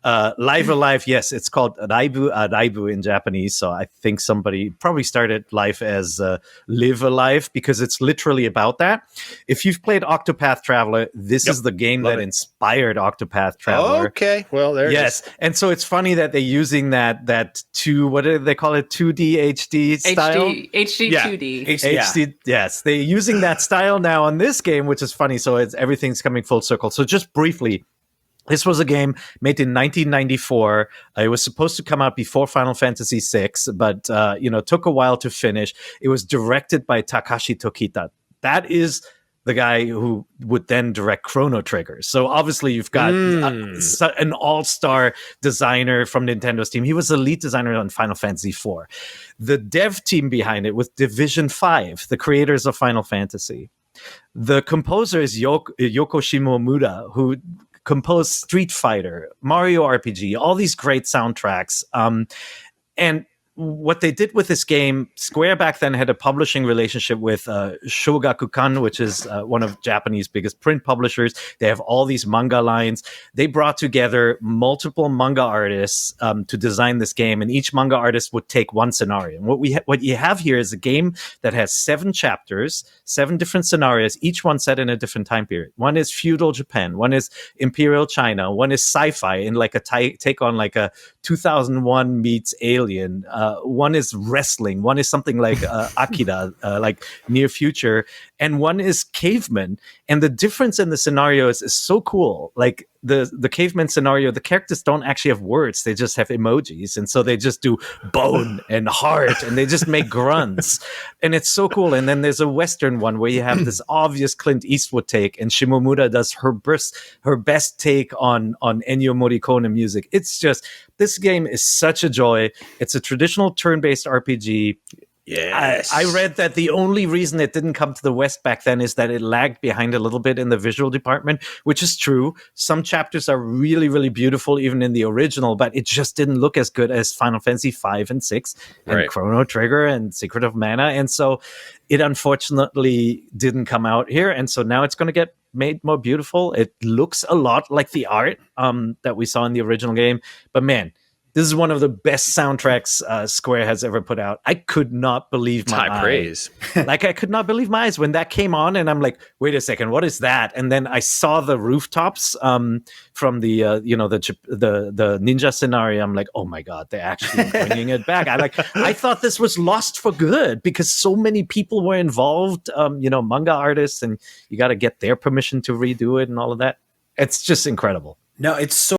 but Live Alive, yes, it's called Raibu in Japanese. So I think somebody probably started life as Live Alive because it's literally about that. If you've played Octopath Traveler, this is the game that inspired Octopath Traveler. Okay, well, there it is. And so it's funny that they're using that what do they call it, 2D HD style? HD 2D. HD, yes. They're using that style now on this game, which is funny. So everything's coming full circle. So just briefly, this was a game made in 1994. It was supposed to come out before Final Fantasy VI, but took a while to finish. It was directed by Takashi Tokita. That is the guy who would then direct Chrono Trigger. So obviously you've got an all-star designer from Nintendo's team. He was the lead designer on Final Fantasy IV. The dev team behind it was Division 5, the creators of Final Fantasy. The composer is Yoko Shimomura, who composed Street Fighter, Mario RPG, all these great soundtracks. And what they did with this game, Square back then had a publishing relationship with Shogakukan, which is one of Japanese biggest print publishers. They have all these manga lines. They brought together multiple manga artists to design this game, and each manga artist would take one scenario. And what you have here is a game that has 7 chapters, 7 different scenarios, each one set in a different time period. One is feudal Japan, one is Imperial China, one is sci-fi in like a take on like a 2001 meets Alien. One is wrestling, one is something like Akira, like near future, and one is caveman. And the difference in the scenarios is so cool. Like the caveman scenario, the characters don't actually have words, they just have emojis, and so they just do bone and heart, and they just make grunts, and it's so cool. And then there's a western one where you have this obvious Clint Eastwood take, and Shimomura does her best take on Ennio Morricone music. It's just, this game is such a joy. It's a traditional turn-based RPG. Yes. I read that the only reason it didn't come to the West back then is that it lagged behind a little bit in the visual department, which is true. Some chapters are really, really beautiful, even in the original, but it just didn't look as good as Final Fantasy V and VI and Chrono Trigger and Secret of Mana. And so it unfortunately didn't come out here. And so now it's going to get made more beautiful. It looks a lot like the art that we saw in the original game. But man, this is one of the best soundtracks Square has ever put out. I could not believe my eyes. Praise. Like, I could not believe my eyes when that came on, and I'm like, wait a second, what is that? And then I saw the rooftops from the ninja scenario. I'm like, oh my god, they're actually bringing it back. I thought this was lost for good because so many people were involved, manga artists, and you got to get their permission to redo it and all of that. It's just incredible. No, it's so